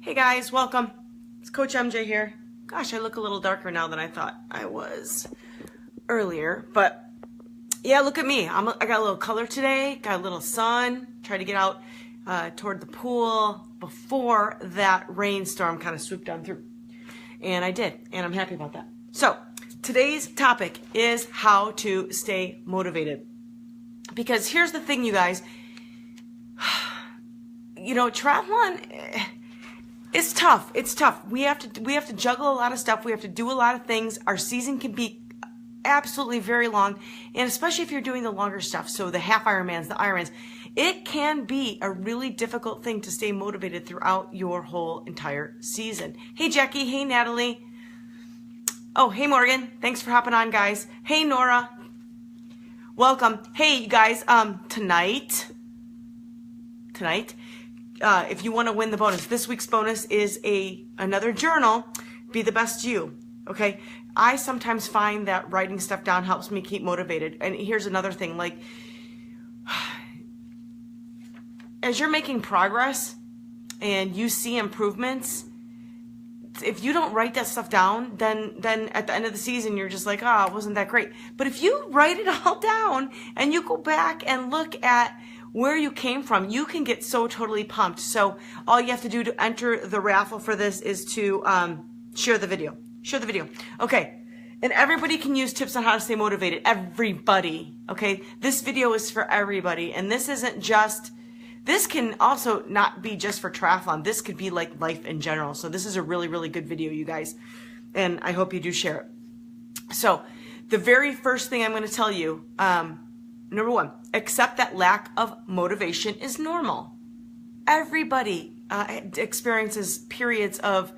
Hey guys, welcome. It's Coach MJ here. Gosh, I look a little darker now than I thought I was earlier, but yeah, look at me. I got a little color today, got a little sun, tried to get out toward the pool before that rainstorm kind of swooped down through. And I did, and I'm happy about that. So, today's topic is how to stay motivated. Because here's the thing, you guys. You know, triathlon, it's tough. It's tough. We have to juggle a lot of stuff. We have to do a lot of things. Our season can be absolutely very long, and especially if you're doing the longer stuff, so the half Ironmans, the Ironmans, it can be a really difficult thing to stay motivated throughout your whole entire season. Hey Jackie, hey Natalie. Oh, hey Morgan. Thanks for hopping on, guys. Hey Nora. Welcome. Hey you guys, tonight, if you want to win the bonus, this week's bonus is another journal, Be the Best You, okay? I sometimes find that writing stuff down helps me keep motivated. And here's another thing, like, as you're making progress and you see improvements, if you don't write that stuff down, then at the end of the season, you're just like, oh, it wasn't that great. But if you write it all down and you go back and look at where you came from, you can get so totally pumped. So all you have to do to enter the raffle for this is to share the video. Share the video. Okay. And everybody can use tips on how to stay motivated. Everybody. Okay. This video is for everybody. And this isn't just, this can also not be just for triathlon. This could be like life in general. So this is a really, really good video, you guys. And I hope you do share it. So the very first thing I'm going to tell you, number one, accept that lack of motivation is normal. Everybody experiences periods of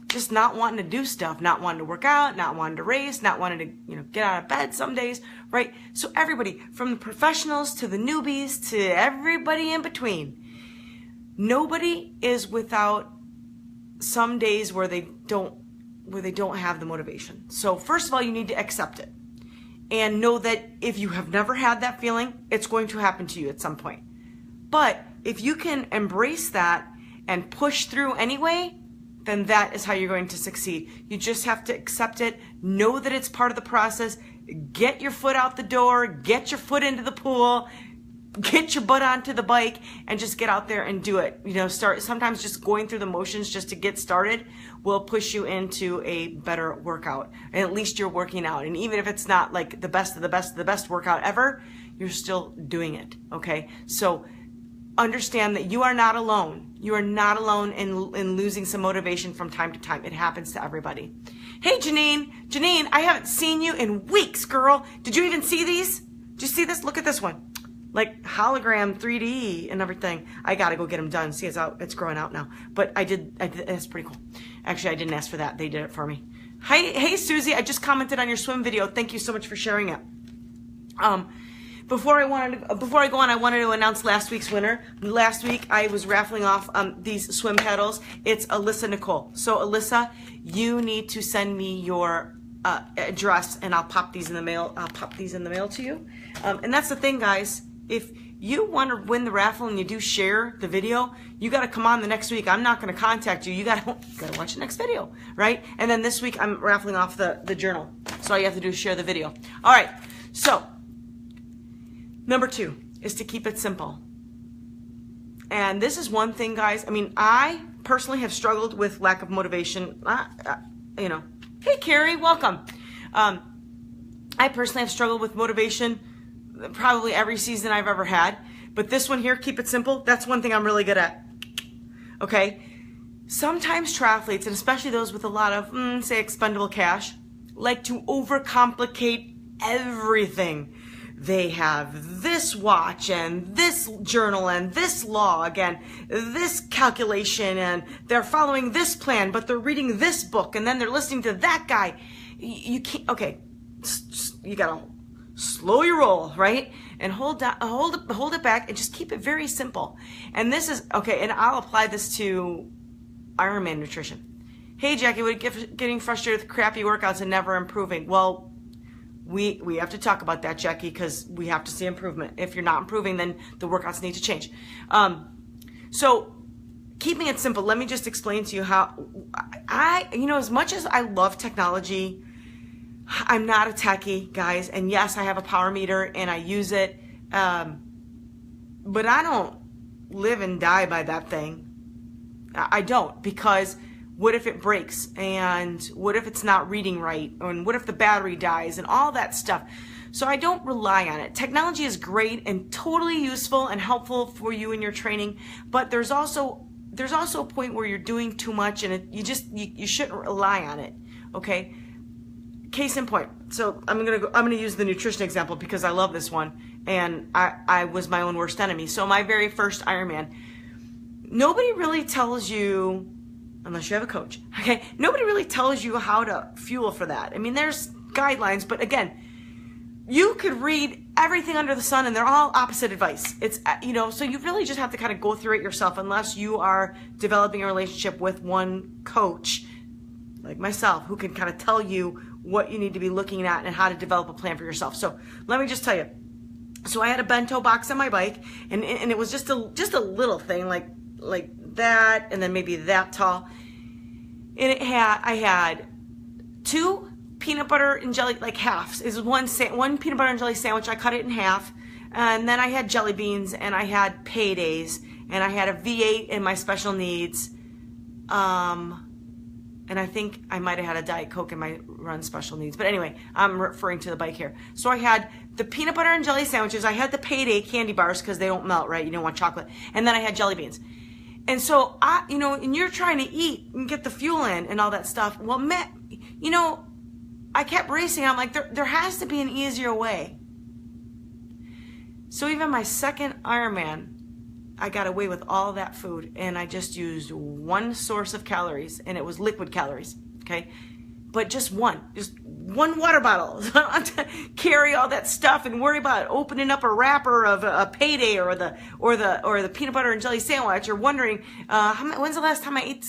just not wanting to do stuff, not wanting to work out, not wanting to race, not wanting to, get out of bed some days, right? So everybody, from the professionals to the newbies to everybody in between, nobody is without some days where they don't have the motivation. So first of all, you need to accept it. And know that if you have never had that feeling, it's going to happen to you at some point. But if you can embrace that and push through anyway, then that is how you're going to succeed. You just have to accept it, know that it's part of the process, get your foot out the door, get your foot into the pool, get your butt onto the bike, and just get out there and do it. Sometimes just going through the motions just to get started will push you into a better workout. And at least you're working out. And even if it's not like the best of the best of the best workout ever, you're still doing it, okay? So understand that you are not alone. You are not alone in losing some motivation from time to time. It happens to everybody. Hey, Janine. Janine, I haven't seen you in weeks, girl. Did you even see these? Did you see this? Look at this one. Like hologram 3D and everything. I gotta go get them done. See, it's growing out now. But I did, that's pretty cool. Actually, I didn't ask for that. They did it for me. Hey, Susie, I just commented on your swim video. Thank you so much for sharing it. Before I go on, I wanted to announce last week's winner. Last week, I was raffling off these swim paddles. It's Alyssa Nicole. So Alyssa, you need to send me your address, and I'll pop these in the mail. I'll pop these in the mail to you. And that's the thing, guys. If you want to win the raffle and you do share the video, you got to come on the next week. I'm not going to contact you. You got to watch the next video, right? And then this week I'm raffling off the journal. So all you have to do is share the video. All right. So number 2 is to keep it simple. And this is one thing, guys. I mean, I personally have struggled with lack of motivation. Hey, Carrie, welcome. I personally have struggled with motivation probably every season I've ever had. But this one here, keep it simple, that's one thing I'm really good at. Okay? Sometimes triathletes, and especially those with a lot of, say, expendable cash, like to overcomplicate everything. They have this watch and this journal and this log and this calculation and they're following this plan, but they're reading this book and then they're listening to that guy. You can't, okay, you gotta slow your roll, right? And hold it back and just keep it very simple. And this is, okay, and I'll apply this to Ironman nutrition. Hey, Jackie, we're getting frustrated with crappy workouts and never improving. Well, we have to talk about that, Jackie, because we have to see improvement. If you're not improving, then the workouts need to change. So keeping it simple, let me just explain to you how as much as I love technology, I'm not a techie, guys. And yes, I have a power meter and I use it. But I don't live and die by that thing. I don't, because what if it breaks? And what if it's not reading right? And what if the battery dies and all that stuff? So I don't rely on it. Technology is great and totally useful and helpful for you in your training, but there's also a point where you're doing too much and you shouldn't rely on it. Okay? Case in point. So I'm gonna use the nutrition example because I love this one, and I was my own worst enemy. So my very first Ironman, nobody really tells you, unless you have a coach, okay? Nobody really tells you how to fuel for that. I mean, there's guidelines, but again, you could read everything under the sun and they're all opposite advice. It's, so you really just have to kind of go through it yourself, unless you are developing a relationship with one coach like myself who can kind of tell you what you need to be looking at and how to develop a plan for yourself. So let me just tell you. So I had a bento box on my bike, and it was just a little thing like that, and then maybe that tall. And I had 2 peanut butter and jelly, like halves. It was one peanut butter and jelly sandwich. I cut it in half. And then I had jelly beans, and I had paydays, and I had a V8 in my special needs. And I think I might have had a Diet Coke in my run special needs. But anyway, I'm referring to the bike here. So I had the peanut butter and jelly sandwiches. I had the Payday candy bars because they don't melt, right? You don't want chocolate. And then I had jelly beans. And so, and you're trying to eat and get the fuel in and all that stuff. Well, I kept racing. I'm like, there has to be an easier way. So even my second Ironman, I got away with all that food, and I just used one source of calories, and it was liquid calories, okay? But just one water bottle. So I don't have to carry all that stuff and worry about opening up a wrapper of a Payday or the peanut butter and jelly sandwich, or wondering when's the last time I ate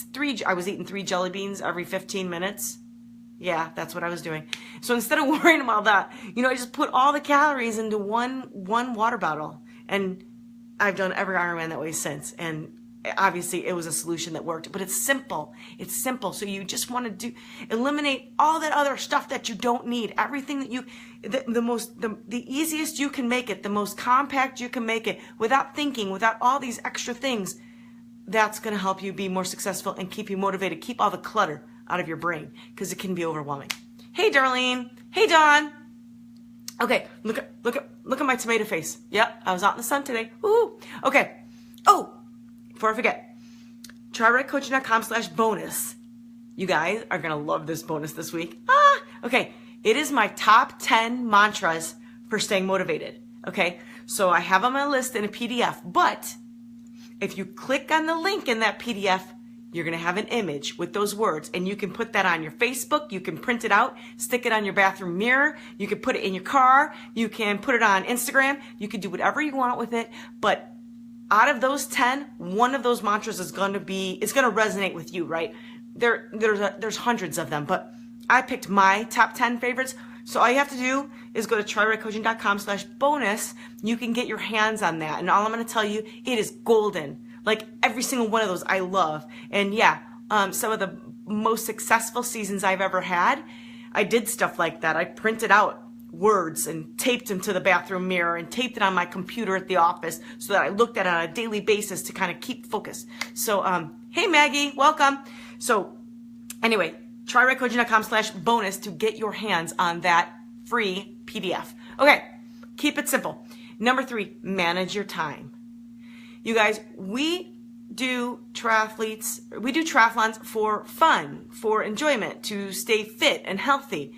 I was eating 3 jelly beans every 15 minutes. Yeah, that's what I was doing. So instead of worrying about that, I just put all the calories into one water bottle, and I've done every Ironman that way since, and obviously it was a solution that worked. But it's simple. It's simple. So you just want to eliminate all that other stuff that you don't need. Everything that the easiest you can make it, the most compact you can make it, without thinking, without all these extra things. That's going to help you be more successful and keep you motivated. Keep all the clutter out of your brain, because it can be overwhelming. Hey, Darlene. Hey, Dawn. Okay, look at my tomato face. Yep, I was out in the sun today. Woo! Okay. Oh, before I forget, TriRightCoaching.com/bonus. You guys are gonna love this bonus this week. Okay. It is my top 10 mantras for staying motivated. Okay, so I have on my list in a PDF, but if you click on the link in that PDF, you're going to have an image with those words, and you can put that on your Facebook. You can print it out, stick it on your bathroom mirror. You can put it in your car. You can put it on Instagram. You can do whatever you want with it. But out of those 10, one of those mantras is going to resonate with you, right? There's hundreds of them, but I picked my top 10 favorites. So all you have to do is go to TriRightCoaching.com/bonus. You can get your hands on that. And all I'm going to tell you, it is golden. Like every single one of those I love. And yeah, some of the most successful seasons I've ever had, I did stuff like that. I printed out words and taped them to the bathroom mirror and taped it on my computer at the office so that I looked at it on a daily basis to kind of keep focus. So, hey Maggie, welcome. So anyway, TriRightCoaching.com/bonus to get your hands on that free PDF. Okay, keep it simple. Number 3, manage your time. You guys, we do triathlons for fun, for enjoyment, to stay fit and healthy.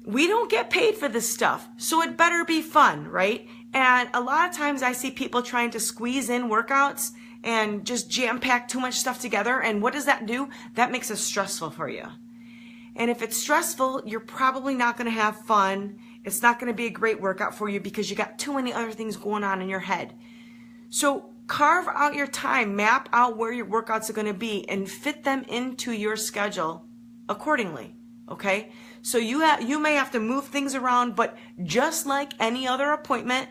We don't get paid for this stuff, so it better be fun, right? And a lot of times I see people trying to squeeze in workouts and just jam-pack too much stuff together. And what does that do? That makes it stressful for you. And if it's stressful, you're probably not going to have fun. It's not going to be a great workout for you because you got too many other things going on in your head. So carve out your time, map out where your workouts are going to be, and fit them into your schedule accordingly, okay? So you may have to move things around, but just like any other appointment,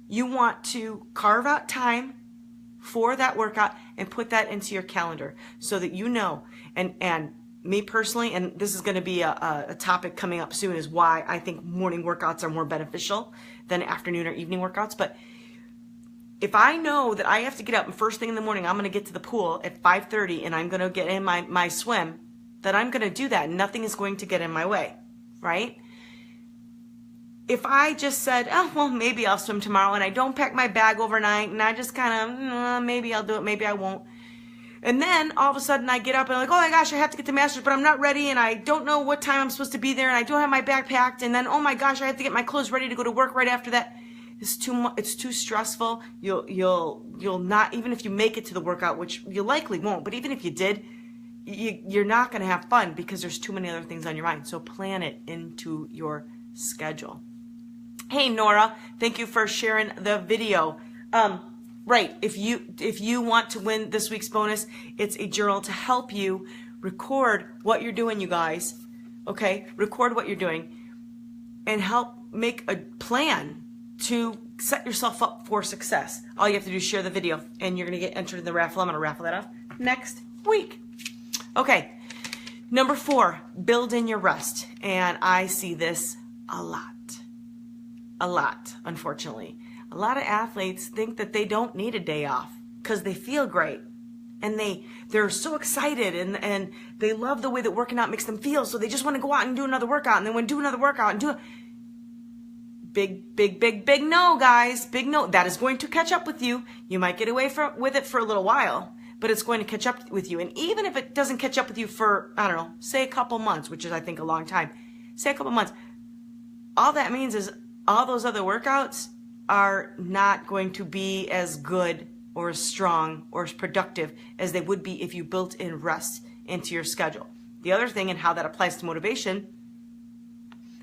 you want to carve out time for that workout and put that into your calendar so that you know. And me personally, and this is going to be a topic coming up soon, is why I think morning workouts are more beneficial than afternoon or evening workouts. But if I know that I have to get up and first thing in the morning, I'm going to get to the pool at 5:30 and I'm going to get in my swim, then I'm going to do that. Nothing is going to get in my way, right? If I just said, oh, well, maybe I'll swim tomorrow, and I don't pack my bag overnight, and I just kind of, maybe I'll do it, maybe I won't. And then all of a sudden I get up and I'm like, oh my gosh, I have to get to Masters, but I'm not ready, and I don't know what time I'm supposed to be there, and I don't have my bag packed, and then, oh my gosh, I have to get my clothes ready to go to work right after that. It's too stressful. You'll not, even if you make it to the workout, which you likely won't, but even if you did, you're not going to have fun because there's too many other things on your mind. So plan it into your schedule. Hey Nora, thank you for sharing the video. Right, if you want to win this week's bonus, it's a journal to help you record what you're doing, you guys. Okay, record what you're doing and help make a plan to set yourself up for success. All you have to do is share the video and you're going to get entered in the raffle. I'm going to raffle that off next week. Okay, number 4, build in your rest. And I see this a lot, unfortunately. A lot of athletes think that they don't need a day off because they feel great and they're so excited and they love the way that working out makes them feel, so they just want to go out and do another workout, and then want to do another workout and do it. Big no, guys. Big no. That is going to catch up with you. You might get away with it for a little while, but it's going to catch up with you. And even if it doesn't catch up with you for, I don't know, say a couple months, which is I think a long time, say a couple months, all that means is all those other workouts are not going to be as good or as strong or as productive as they would be if you built in rest into your schedule. The other thing, and how that applies to motivation,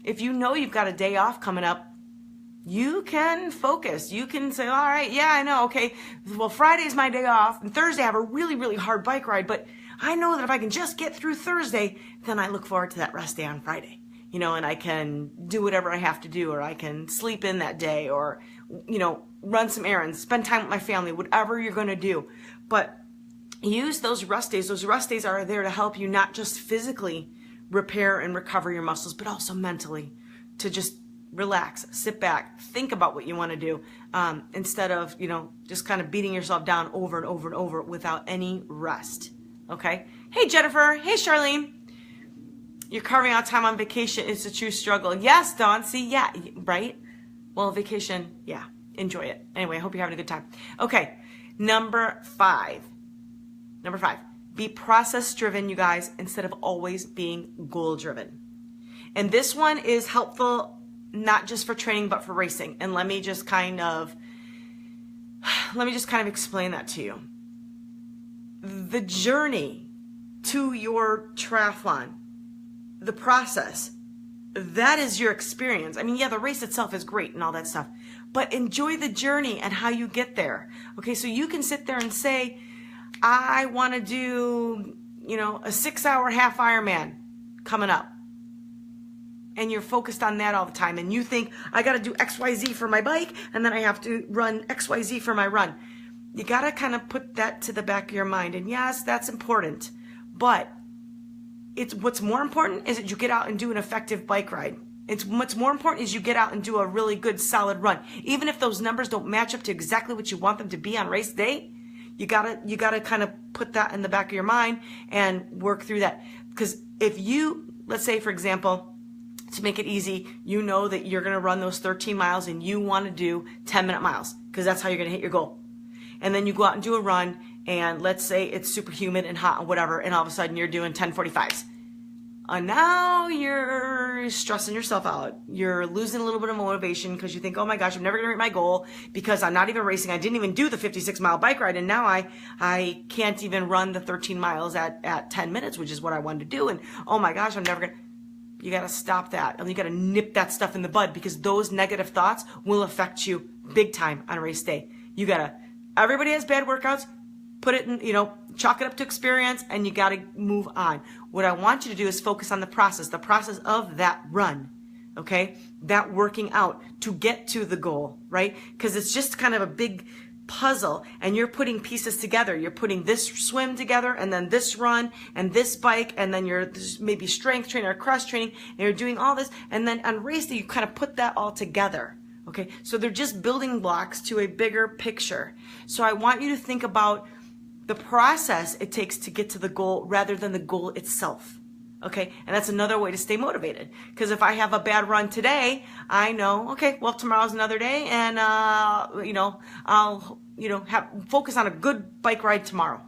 if you know you've got a day off coming up, you can focus. You can say, all right, yeah, I know, okay, well, Friday's my day off, and Thursday I have a really, really hard bike ride, but I know that if I can just get through Thursday, then I look forward to that rest day on Friday. And I can do whatever I have to do, or I can sleep in that day, or, run some errands, spend time with my family, whatever you're going to do. But use those rest days. Those rest days are there to help you not just physically repair and recover your muscles, but also mentally, to just relax, sit back, think about what you want to do, instead of, just kind of beating yourself down over and over and over without any rest. Okay? Hey, Jennifer. Hey, Charlene. You're carving out time on vacation. It's a true struggle. Yes, Dawn. See, yeah, right? Well, vacation, yeah, enjoy it. Anyway, I hope you're having a good time. Okay, number 5. Be process-driven, you guys, instead of always being goal-driven. And this one is helpful not just for training, but for racing. And let me just kind of explain that to you. The journey to your triathlon, the process, that is your experience. I mean, yeah, the race itself is great and all that stuff, but enjoy the journey and how you get there. Okay, so you can sit there and say, I want to do, a 6-hour half Ironman coming up. And you're focused on that all the time. And you think, I got to do XYZ for my bike, and then I have to run XYZ for my run. You got to kind of put that to the back of your mind. And yes, that's important. But what's more important is that you get out and do an effective bike ride. What's more important is you get out and do a really good, solid run. Even if those numbers don't match up to exactly what you want them to be on race day, you gotta kind of put that in the back of your mind and work through that. Because if you, let's say, for example, to make it easy, you know that you're going to run those 13 miles and you want to do 10-minute miles because that's how you're going to hit your goal. And then you go out and do a run, and let's say it's super humid and hot and whatever, and all of a sudden you're doing 10:45s. And now you're stressing yourself out. You're losing a little bit of motivation because you think, oh my gosh, I'm never going to reach my goal because I'm not even racing. I didn't even do the 56-mile bike ride, and now I can't even run the 13 miles at 10 minutes, which is what I wanted to do. And oh my gosh, I'm never going to. You got to stop that. And you got to nip that stuff in the bud, because those negative thoughts will affect you big time on race day. You got to, everybody has bad workouts. Put it in, chalk it up to experience, and you got to move on. What I want you to do is focus on the process of that run, okay? That working out to get to the goal, right? Because it's just kind of a big puzzle, and you're putting pieces together. You're putting this swim together, and then this run, and this bike, and then you're maybe strength training or cross training, and you're doing all this, and then on race day, you kind of put that all together. Okay, so they're just building blocks to a bigger picture. So I want you to think about the process it takes to get to the goal rather than the goal itself. Okay, and that's another way to stay motivated. Because if I have a bad run today, I know, okay, well, tomorrow's another day, and I'll focus on a good bike ride tomorrow.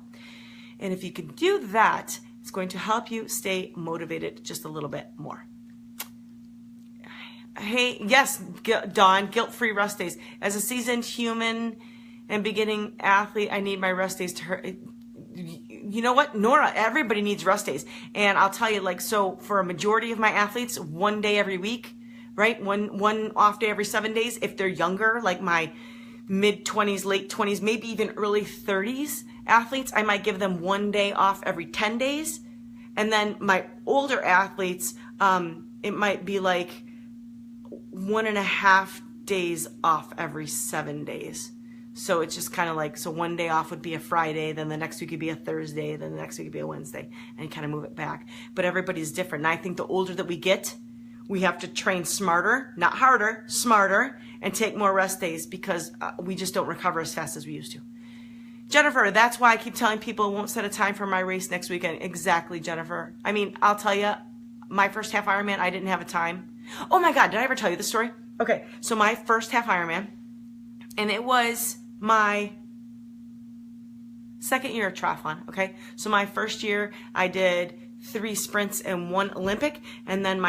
And if you can do that, it's going to help you stay motivated just a little bit more. Hey, yes, Dawn, guilt-free rest days. As a seasoned human and beginning athlete, I need my rest days to hurt. You know what, Nora, everybody needs rest days. And I'll tell you, like, so for a majority of my athletes, one day every week, right? One off day every 7 days. If they're younger, like my mid-20s, late 20s, maybe even early 30s athletes, I might give them one day off every 10 days. And then my older athletes, it might be like 1.5 days off every 7 days. So it's just kind of like, so one day off would be a Friday, then the next week would be a Thursday, then the next week would be a Wednesday, and kind of move it back. But everybody's different. And I think the older that we get, we have to train smarter, not harder, smarter, and take more rest days because we just don't recover as fast as we used to. Jennifer, that's why I keep telling people I won't set a time for my race next weekend. Exactly, Jennifer. I mean, I'll tell you, my first half Ironman, I didn't have a time. Oh my God, did I ever tell you this story? Okay, so my first half Ironman, and it was my second year of triathlon, okay? So my first year, I did 3 sprints and 1 Olympic, and then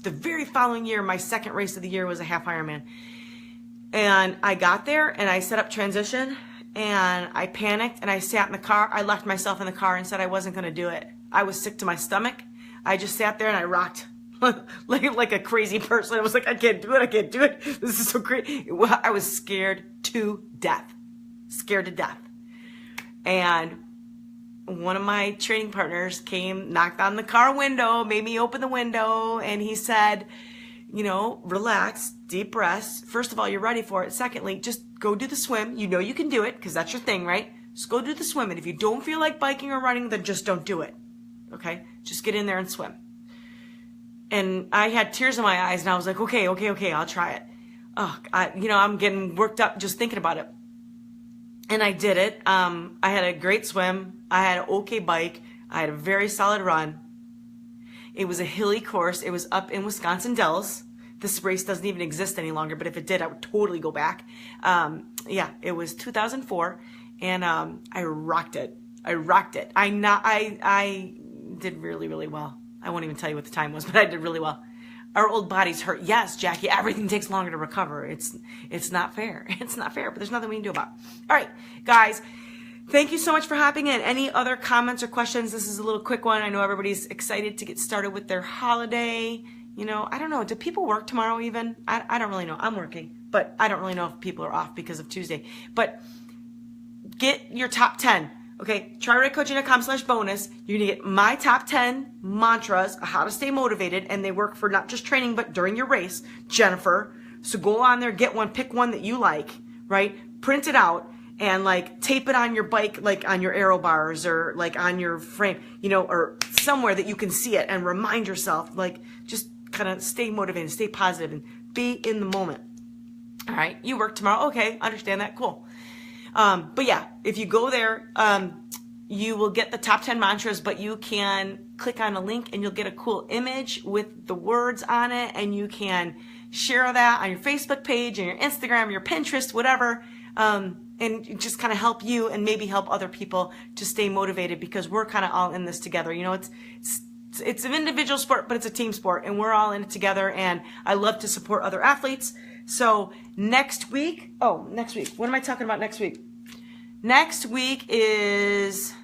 the very following year, my second race of the year was a half Ironman. And I got there, and I set up transition, and I panicked, and I sat in the car. I left myself in the car and said I wasn't going to do it. I was sick to my stomach. I just sat there, and I rocked like a crazy person. I was like, I can't do it. I can't do it. This is so crazy. I was scared to death. Scared to death. And one of my training partners came, knocked on the car window, made me open the window, and he said, you know, relax, deep breaths. First of all, you're ready for it. Secondly, just go do the swim. You know you can do it because that's your thing, right? Just go do the swim. And if you don't feel like biking or running, then just don't do it. Okay? Just get in there and swim. And I had tears in my eyes, and I was like, okay, I'll try it. Oh, I'm getting worked up just thinking about it. And I did it. I had a great swim. I had an okay bike. I had a very solid run. It was a hilly course. It was up in Wisconsin Dells. This race doesn't even exist any longer, but if it did, I would totally go back. It was 2004, and I rocked it. I did really, really well. I won't even tell you what the time was, but I did really well. Our old bodies hurt. Yes, Jackie, everything takes longer to recover. It's not fair. It's not fair, but there's nothing we can do about it. All right, guys, thank you so much for hopping in. Any other comments or questions? This is a little quick one. I know everybody's excited to get started with their holiday. You know, I don't know. Do people work tomorrow even? I don't really know. I'm working, but I don't really know if people are off because of Tuesday. But get your top 10. Okay, TriRightCoaching.com/bonus. You're going to get my top 10 mantras of how to stay motivated, and they work for not just training, but during your race, Jennifer. So go on there, get one, pick one that you like, right? Print it out and like tape it on your bike, like on your aero bars or like on your frame, you know, or somewhere that you can see it and remind yourself, like just kind of stay motivated, stay positive, and be in the moment. All right, you work tomorrow. Okay, understand that. Cool. But yeah, if you go there, you will get the top 10 mantras, but you can click on a link and you'll get a cool image with the words on it, and you can share that on your Facebook page and your Instagram, your Pinterest, whatever, and just kind of help you and maybe help other people to stay motivated, because we're kind of all in this together. You know, it's an individual sport, but it's a team sport, and we're all in it together, and I love to support other athletes. So next week, what am I talking about next week? Next week is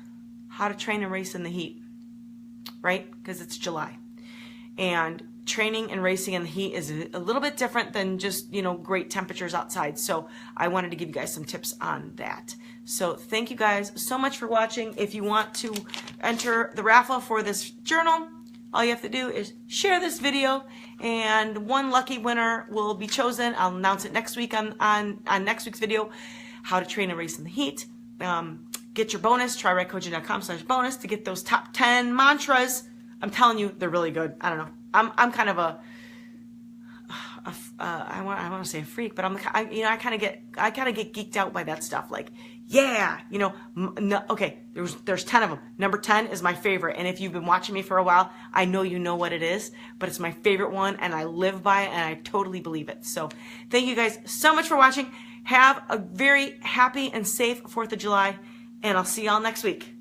how to train and race in the heat, right? Because it's July. And training and racing in the heat is a little bit different than just, you know, great temperatures outside. So I wanted to give you guys some tips on that. So thank you guys so much for watching. If you want to enter the raffle for this journal, all you have to do is share this video, and one lucky winner will be chosen. I'll announce it next week on next week's video. how to train and race in the heat. Get your bonus, TriRightCoaching.com/bonus to get those top 10 mantras. I'm telling you, they're really good. I don't know. I'm kind of I want to say a freak, but I kind of get geeked out by that stuff. Like, yeah, okay, there's 10 of them. Number 10 is my favorite, and if you've been watching me for a while, I know you know what it is, but it's my favorite one, and I live by it, and I totally believe it. So thank you guys so much for watching. Have a very happy and safe 4th of July, and I'll see y'all next week.